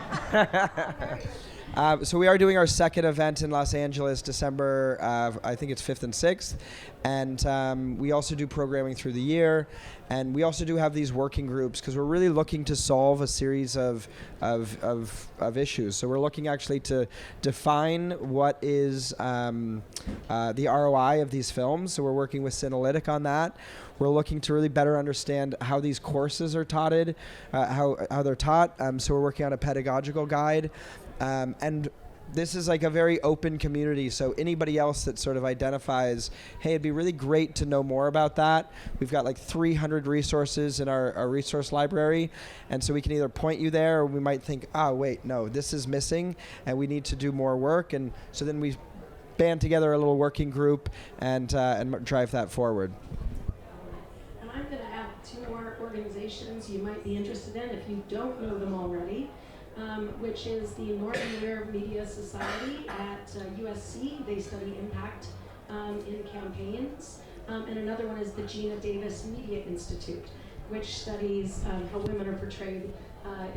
Speaker 2: So we are doing our second event in Los Angeles, December, I think it's 5th and 6th. And we also do programming through the year. And we also do have these working groups because we're really looking to solve a series of issues. So we're looking actually to define what is the ROI of these films. So we're working with Synalytic on that. We're looking to really better understand how these courses are taught, how they're taught. So we're working on a pedagogical guide. And this is a very open community, so anybody else that sort of identifies, hey, it'd be really great to know more about that. We've got 300 resources in our resource library, and so we can either point you there, or we might think, wait, no, this is missing, and we need to do more work. And so then we band together a little working group and drive that forward.
Speaker 1: And I'm going to add 2 more organizations you might be interested in if you don't know them already. Which is the Norton Lear Media Society at USC. They study impact in campaigns. And another one is the Gina Davis Media Institute, which studies how women are portrayed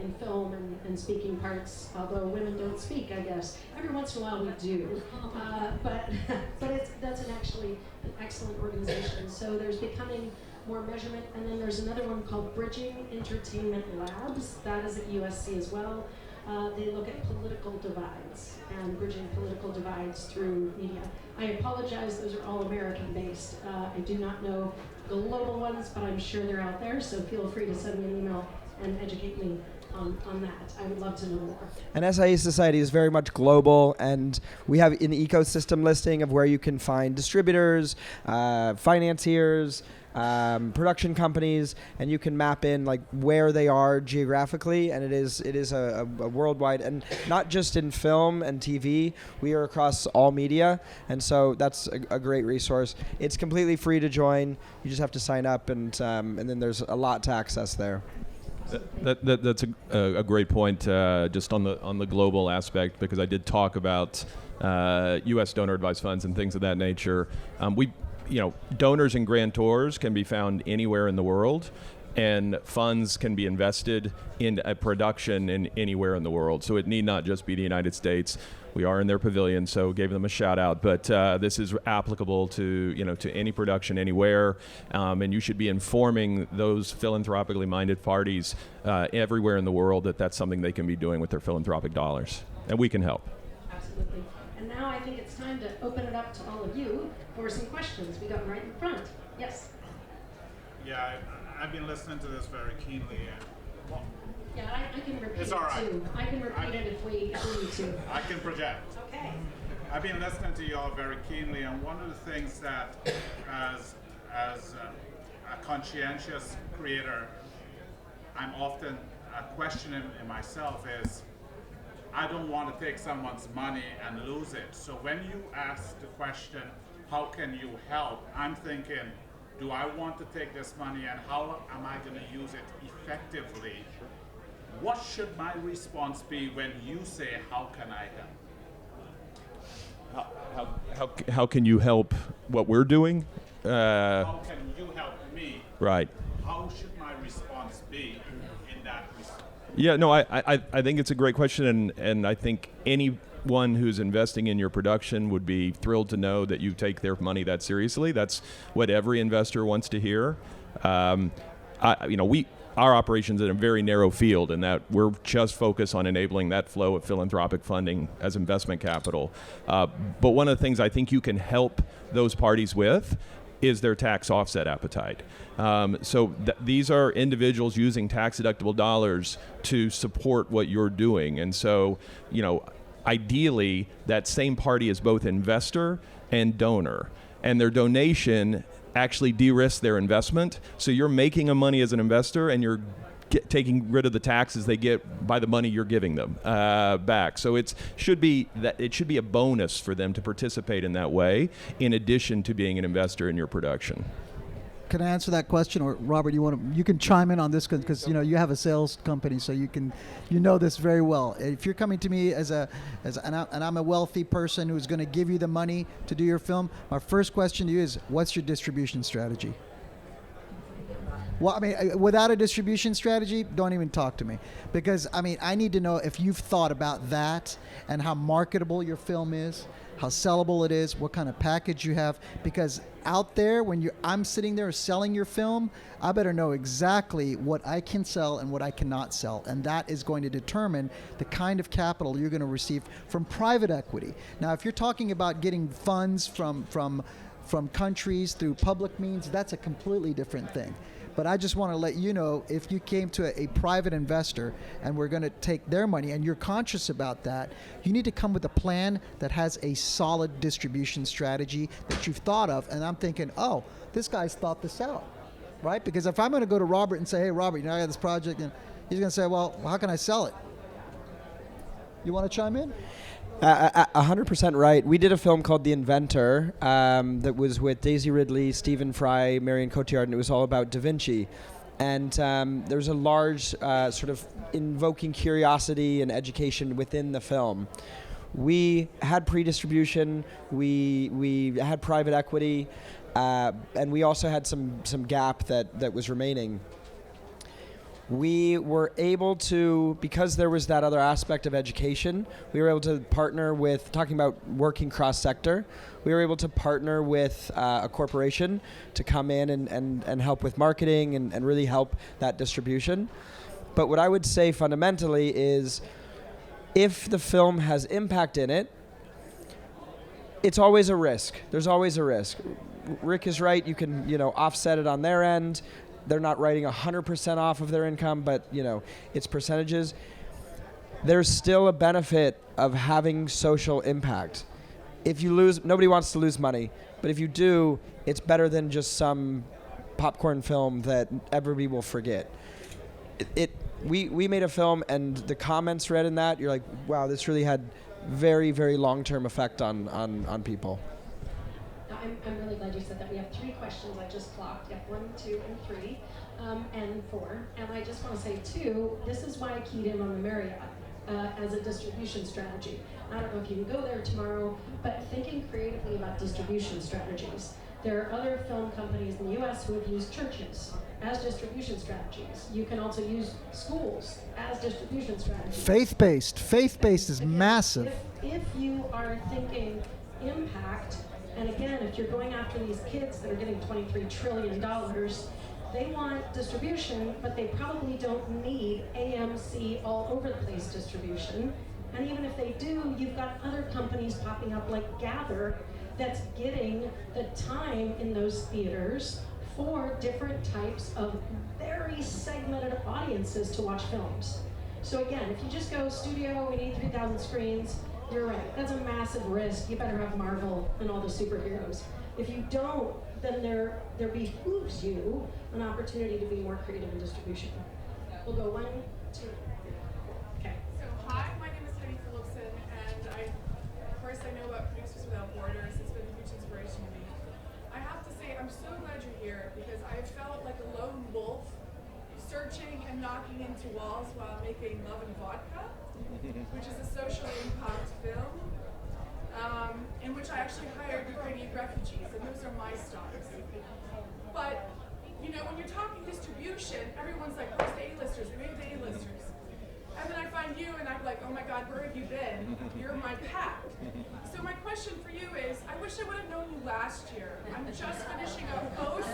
Speaker 1: in film and speaking parts, although women don't speak, I guess. Every once in a while we do. But that's actually an excellent organization. So there's becoming more measurement, and then there's another one called Bridging Entertainment Labs. That is at USC as well. They look at political divides and bridging political divides through media. I apologize, those are all American-based. I do not know global ones, but I'm sure they're out there, so feel free to send me an email and educate me on that. I would love to know more.
Speaker 2: And SIE Society is very much global, and we have an ecosystem listing of where you can find distributors, financiers, production companies, and you can map in where they are geographically, and it is a worldwide, and not just in film and TV. We are across all media, and so that's a great resource. It's completely free to join. You just have to sign up, and then there's a lot to access there.
Speaker 3: That's a great point, just on the global aspect, because I did talk about U.S. donor advised funds and things of that nature. Donors and grantors can be found anywhere in the world. and funds can be invested in a production in anywhere in the world. So it need not just be the United States. We are in their pavilion, so gave them a shout out. But this is applicable to to any production anywhere, and you should be informing those philanthropically minded parties everywhere in the world that that's something they can be doing with their philanthropic dollars, and we can help.
Speaker 1: Absolutely. And now I think it's time to open it up to all of you for some questions. We got right in front. Yes.
Speaker 5: Yeah, I've been listening to this very keenly. And,
Speaker 1: Yeah, I can repeat
Speaker 5: It's
Speaker 1: it
Speaker 5: all right.
Speaker 1: too. I can repeat it if we need to.
Speaker 5: I can project.
Speaker 1: Okay.
Speaker 5: I've been listening to you all very keenly, and one of the things that, as a conscientious creator, I'm often questioning in myself is, I don't want to take someone's money and lose it. So when you ask the question, how can you help? I'm thinking, do I want to take this money and how am I going to use it effectively? What should my response be when you say, how can I help?
Speaker 3: How can you help what we're doing?
Speaker 5: How can you help me?
Speaker 3: Right.
Speaker 5: How should my response be in that response?
Speaker 3: Yeah, no, I think it's a great question, and I think anyone who's investing in your production would be thrilled to know that you take their money that seriously. That's what every investor wants to hear. Our operation's in a very narrow field in that we're just focused on enabling that flow of philanthropic funding as investment capital. But one of the things I think you can help those parties with is their tax offset appetite. These are individuals using tax-deductible dollars to support what you're doing. And so, ideally, that same party is both investor and donor. And their donation actually de-risk their investment. So you're making money as an investor, and you're taking rid of the taxes they get by the money you're giving them back. So it should be a bonus for them to participate in that way, in addition to being an investor in your production.
Speaker 4: Can I answer that question, or Robert, you can chime in on this because you have a sales company, so you know this very well. If you're coming to me and I'm a wealthy person who's going to give you the money to do your film, my first question to you is, what's your distribution strategy? Well, without a distribution strategy, don't even talk to me, because I need to know if you've thought about that and how marketable your film is, how sellable it is, what kind of package you have. Because out there, when I'm sitting there selling your film, I better know exactly what I can sell and what I cannot sell, and that is going to determine the kind of capital you're going to receive from private equity. Now, if you're talking about getting funds from countries through public means, that's a completely different thing. But I just want to let you know, if you came to a private investor and we're going to take their money and you're conscious about that, you need to come with a plan that has a solid distribution strategy that you've thought of. And I'm thinking, oh, this guy's thought this out, right? Because if I'm going to go to Robert and say, hey, Robert, I got this project, and he's going to say, well, how can I sell it? You want to chime in?
Speaker 2: 100% right. We did a film called The Inventor that was with Daisy Ridley, Stephen Fry, Marion Cotillard, and it was all about Da Vinci. And there was a large sort of invoking curiosity and education within the film. We had pre-distribution, we had private equity, and we also had some gap that was remaining. We were able to, because there was that other aspect of education, we were able to partner with, talking about working cross-sector, we were able to partner with a corporation to come in and help with marketing and really help that distribution. But what I would say fundamentally is, if the film has impact in it, it's always a risk. There's always a risk. Rick is right, you can offset it on their end. They're not writing 100% off of their income, but it's percentages. There's still a benefit of having social impact. If you lose, nobody wants to lose money, but if you do, it's better than just some popcorn film that everybody will forget. We made a film, and the comments read in that, you're like, wow, this really had very, very long-term effect on people.
Speaker 1: I'm really glad you said that. We have 3 questions I just clocked. We have 1, 2, and 3, and 4. And I just want to say, 2, this is why I keyed in on the Marriott. as a distribution strategy. I don't know if you can go there tomorrow, but thinking creatively about distribution strategies. There are other film companies in the US who have used churches as distribution strategies. You can also use schools as distribution strategies.
Speaker 4: Faith-based is
Speaker 1: Again,
Speaker 4: massive.
Speaker 1: If you are thinking impact, and again, if you're going after these kids that are getting $23 trillion, they want distribution, but they probably don't need AMC all over the place distribution. And even if they do, you've got other companies popping up like Gather that's getting the time in those theaters for different types of very segmented audiences to watch films. So again, if you just go studio, we need 3,000 screens, you're right, that's a massive risk. You better have Marvel and all the superheroes. If you don't, then there behooves you an opportunity to be more creative in distribution. We'll go 1, 2, okay.
Speaker 6: So hi, my name is Heidi Phillipson, and of course I know about Producers Without Borders. It's been a huge inspiration to me. I have to say I'm so glad you're here because I felt like a lone wolf searching and knocking into walls while making Love and Vodka, which is a social impact film, in which I actually hired Ukrainian refugees, and those are my stars. But, you know, when you're talking distribution, everyone's like, where's the A-listers? We have the A-listers. And then I find you, and I'm like, oh my God, where have you been? You're my pack. So my question for you is, I wish I would have known you last year. I'm just finishing a post.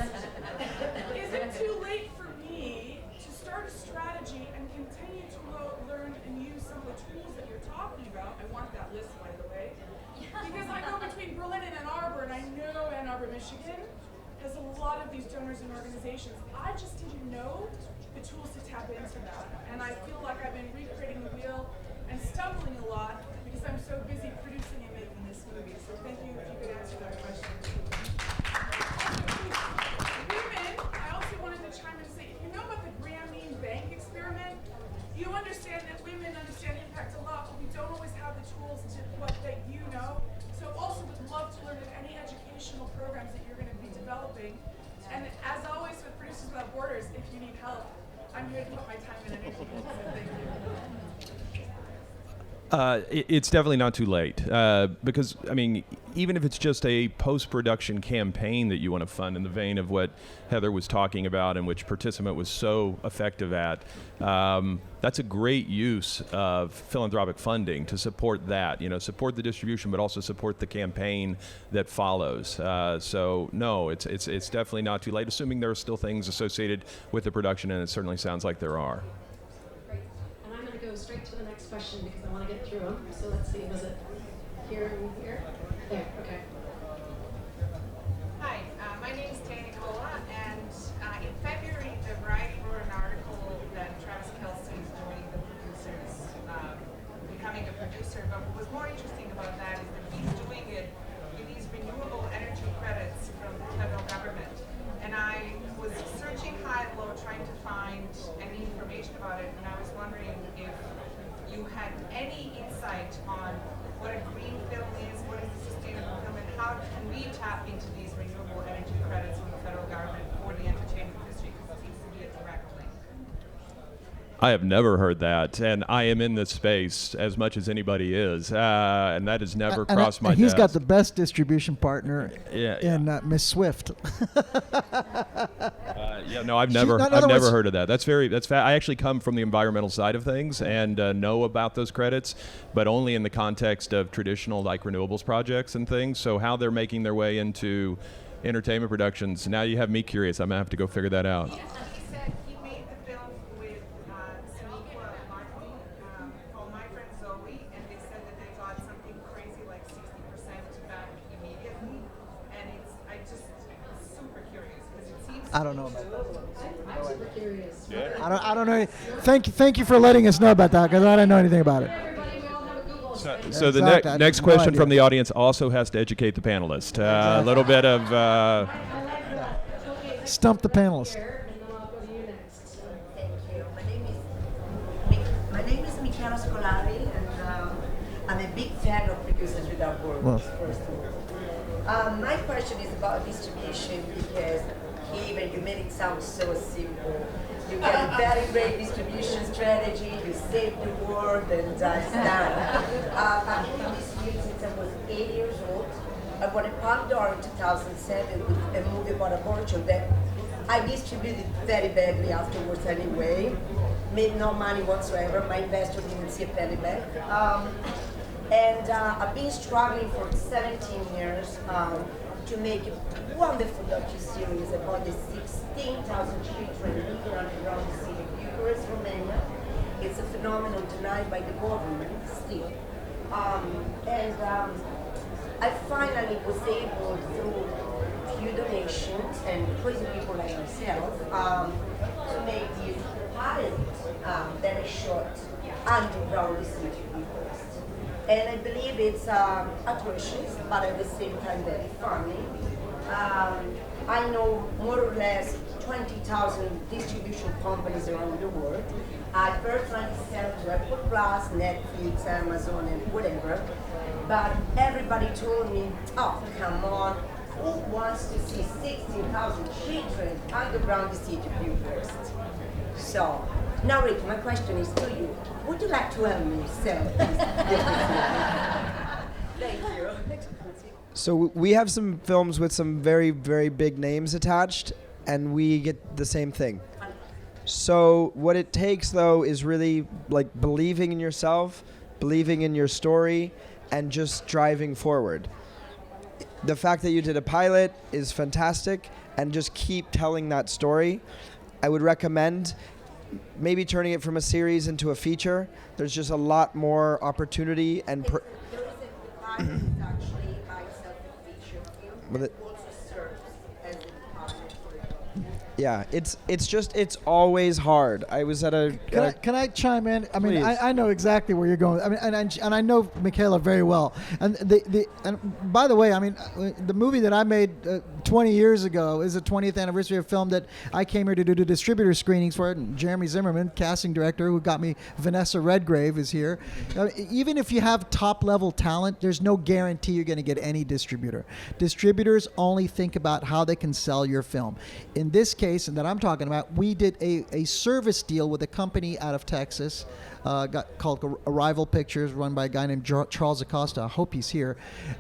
Speaker 6: Is it too late for me to start a strategy and continue to learn and use some of the tools that you're talking about? I want that list, by the way. Because I go between Berlin and Ann Arbor, and I know Ann Arbor, Michigan has a lot of these donors and organizations. I just didn't know the tools to tap into that. And I feel like I've been recreating the wheel and stumbling a lot because I'm so busy producing and making this movie. So thank you if you could answer that question. Women, I also wanted to chime in and say, if you know about the Grameen Bank experiment, you understand that women understand impact a lot, but we don't always have the tools to what that you know. So also would love to learn if any educational programs that you're going to be developing. And as always with Producers Without Borders, if you need help, I'm here to put my time and energy into. So thank you.
Speaker 3: It's definitely not too late because, I mean, even if it's just a post-production campaign that you want to fund in the vein of what Heather was talking about and which Participant was so effective at, that's a great use of philanthropic funding to support that, you know, support the distribution, but also support the campaign that follows. So no, it's definitely not too late, assuming there are still things associated with the production, and it certainly sounds like there are.
Speaker 1: Go straight to the next question because I want to get through them. So let's see, was it here and here? There, okay.
Speaker 7: Hi, my name is Tanya Nicola, and in February, the Variety wrote an article that Travis Kelsey is doing the producers, becoming a producer. But what was more interesting about that is that he's doing it with these renewable energy credits from the federal government. And I was searching high and low, trying to find any information about it, and I was wondering if you had any insight on what a green film is, what is a sustainable film, and how can we tap into these renewable energy credits from the federal government for the entertainment industry, because it seems to be a direct link.
Speaker 3: I have never heard that, and I am in this space as much as anybody is, and that has never crossed my desk.
Speaker 4: He's got the best distribution partner in Miss Swift.
Speaker 3: Yeah, no, I've never heard of that. I actually come from the environmental side of things and know about those credits, but only in the context of traditional like renewables projects and things. So how they're making their way into entertainment productions, now you have me curious. I'm gonna have to go figure that out.
Speaker 7: He said he made the film with Sonequa Marketing called My Friend Zoe, and they said that they got something crazy like 60% back immediately. And it's super curious because it seems.
Speaker 4: I don't know about that.
Speaker 1: I'm super curious.
Speaker 3: Yeah.
Speaker 4: I don't know. Thank you for letting us know about that, because I don't know anything about it.
Speaker 1: Everybody, we all have a Google.
Speaker 3: So the
Speaker 4: Exactly. I
Speaker 3: next
Speaker 4: have no
Speaker 3: question
Speaker 4: idea.
Speaker 3: from the audience also has to educate the panelist. A little bit of.
Speaker 1: I like that. Okay, let's
Speaker 4: Stump the
Speaker 1: go right
Speaker 4: panelist.
Speaker 1: here, and then I'll go to you next.
Speaker 8: Thank you. My name is Michaela Scolari, and I'm a big fan of Producers Without Borders,
Speaker 4: Well.
Speaker 8: first of all. My question is about distribution because even you made it sound so simple. You get a very great distribution strategy, you save the world, and it's done. I've been in this field since I was 8 years old. I won a Palme d'Or in 2007 with a movie about abortion that I distributed very badly afterwards anyway. Made no money whatsoever. My investor didn't see a penny back. And I've been struggling for 17 years to make a wonderful docu-series about the 16,000 children living underground the city of Bucharest, Romania. It's a phenomenon denied by the government still. I finally was able, through few donations and crazy people like myself, to make this pilot that I shot underground the city of Bucharest. And I believe it's atrocious, but at the same time very funny. I know more or less 20,000 distribution companies around the world. I personally sell to Apple Plus, Netflix, Amazon, and whatever. But everybody told me, oh, come on, who wants to see 16,000 children underground the city of Bucharest? So, now Rick, my question is to you. Would you like to help me sell this? Thank you.
Speaker 2: So we have some films with some very, very big names attached, and we get the same thing. So what it takes, though, is really like believing in yourself, believing in your story, and just driving forward. The fact that you did a pilot is fantastic, and just keep telling that story. I would recommend maybe turning it from a series into a feature. There's just a lot more opportunity and
Speaker 8: There is a pilot is actually by itself a feature film
Speaker 2: Well,
Speaker 8: that also serves as a pilot for it.
Speaker 2: yeah, it's always hard. I was at a
Speaker 4: Can I chime in? I mean,
Speaker 2: Please.
Speaker 4: I know exactly where you're going. I mean, and I know Michaela very well. And and by the way, I mean, the movie that I made 20 years ago is the 20th anniversary of a film that I came here to do the distributor screenings for it. And Jeremy Zimmerman, casting director, who got me Vanessa Redgrave, is here. Even if you have top level talent, there's no guarantee you're going to get any distributor. Distributors only think about how they can sell your film. In this case, and that I'm talking about, we did a service deal with a company out of Texas called Arrival Pictures, run by a guy named Charles Acosta. I hope he's here.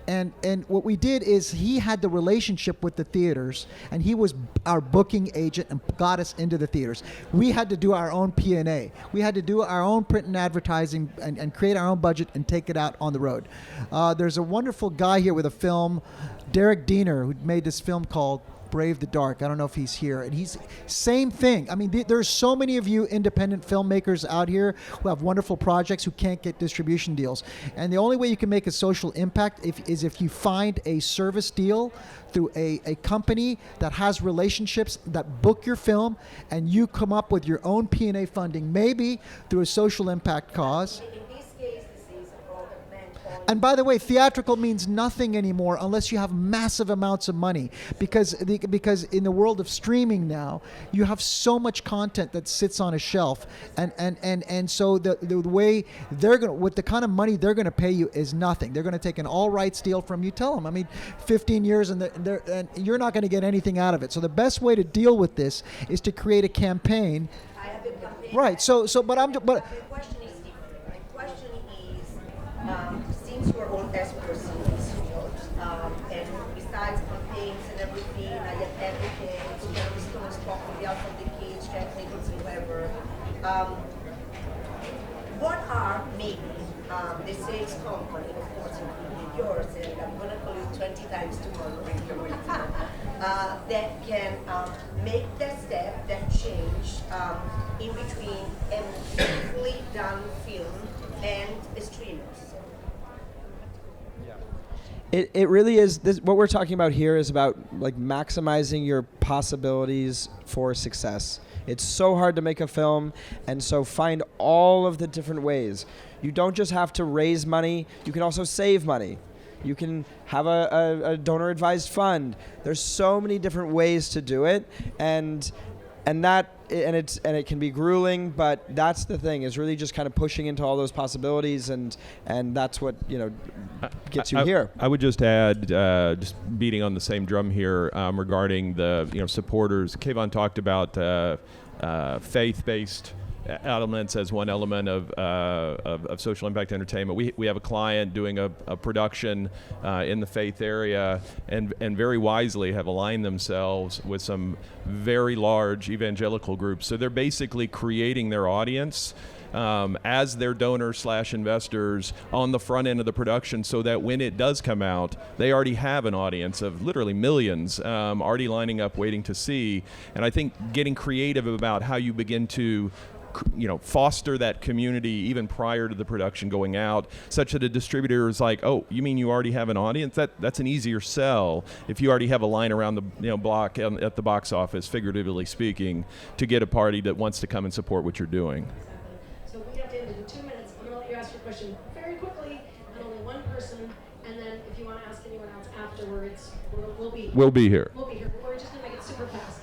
Speaker 4: And what we did is he had the relationship with the theaters, and he was our booking agent and got us into the theaters. We had to do our own P&A. We had to do our own print and advertising and create our own budget and take it out on the road. There's a wonderful guy here with a film, Derek Diener, who made this film called Brave the Dark. I don't know if he's here. And he's same thing. I mean, there's so many of you independent filmmakers out here who have wonderful projects who can't get distribution deals. And the only way you can make a social impact is if you find a service deal through a company that has relationships that book your film, and you come up with your own P&A funding, maybe through a social impact cause.
Speaker 8: In this case, this is a product meant for
Speaker 4: And by the way, theatrical means nothing anymore unless you have massive amounts of money, because in the world of streaming now, you have so much content that sits on a shelf, and so the way they're gonna, with the kind of money they're going to pay you is nothing. They're going to take an all rights deal from you. Tell them, I mean, 15 years and you're not going to get anything out of it. So the best way to deal with this is to create a campaign.
Speaker 8: I have a campaign.
Speaker 4: Right. So but
Speaker 8: My question is different. My question is, since we're all experts in this field, and besides campaigns and everything, I have advocates, journalists, talk to the out of the kids, technicals, and whatever. What are maybe the sales company, of course, including yours, and I'm going to call you 20 times tomorrow if you're waiting, that can make that step, that change in between a beautifully done film and streamers?
Speaker 2: It really is. What we're talking about here is about like maximizing your possibilities for success. It's so hard to make a film, and so find all of the different ways. You don't just have to raise money, you can also save money. You can have a donor-advised fund. There's so many different ways to do it, and and it can be grueling, but that's the thing, is really just kind of pushing into all those possibilities, and that's what gets you here.
Speaker 3: I would just add, just beating on the same drum here, regarding the supporters. Kayvan talked about faith-based elements as one element of social impact entertainment. We have a client doing a production in the faith area, and very wisely have aligned themselves with some very large evangelical groups. So they're basically creating their audience as their donors / investors on the front end of the production, so that when it does come out, they already have an audience of literally millions already lining up waiting to see. And I think getting creative about how you begin to foster that community even prior to the production going out, such that a distributor is like, oh, you mean you already have an audience? That's an easier sell if you already have a line around the block at the box office, figuratively speaking, to get a party that wants to come and support what you're doing.
Speaker 1: So we have to end in 2 minutes. I'm going to let you ask your question very quickly, and only one person, and then if you want to ask anyone else afterwards, we'll be here.
Speaker 3: We'll be here.
Speaker 1: We're just going to make it super fast.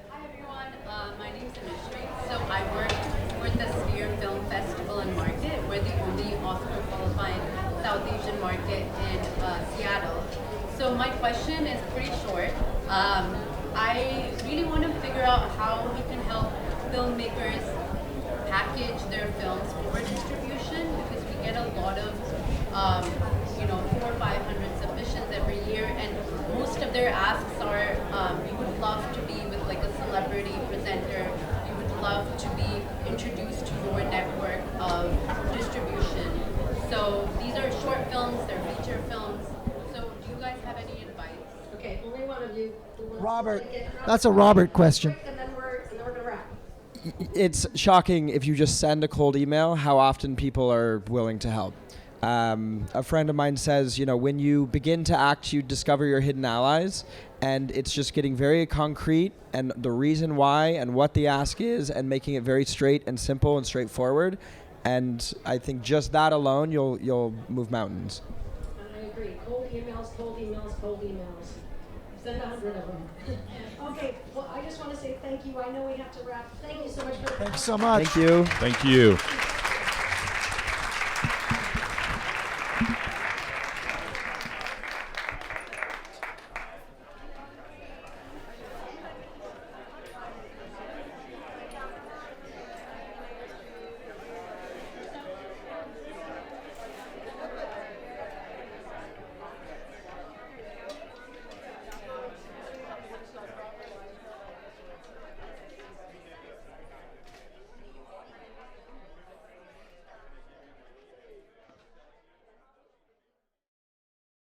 Speaker 9: Hi everyone, my name is Mashayekh. So I work for the Sphere Film Festival and Market. We're the only Oscar qualifying South Asian market in Seattle. So my question is pretty short. I really want to figure out how we can help filmmakers package their films for distribution, because we get a lot of 400 or 500 submissions every year, and most of their asks are, we would love to be with like a celebrity presenter, we would love to be introduced to your network of distribution. So these are short films, they're feature films. So do you guys have any advice?
Speaker 1: Okay, only one of you. Who wants
Speaker 4: Robert,
Speaker 1: to get
Speaker 4: that's a Robert question.
Speaker 1: And then we're going to wrap.
Speaker 2: It's shocking if you just send a cold email how often people are willing to help. A friend of mine says, when you begin to act, you discover your hidden allies, and it's just getting very concrete, and the reason why and what the ask is, and making it very straight and simple and straightforward. And I think just that alone, you'll move mountains.
Speaker 1: I agree. Cold emails, cold emails, cold emails. Send 100 of them. Okay, well, I just want to say thank you. I know we have to wrap. Thank you so much for
Speaker 4: Thanks so much.
Speaker 2: Thank you.
Speaker 3: Thank you.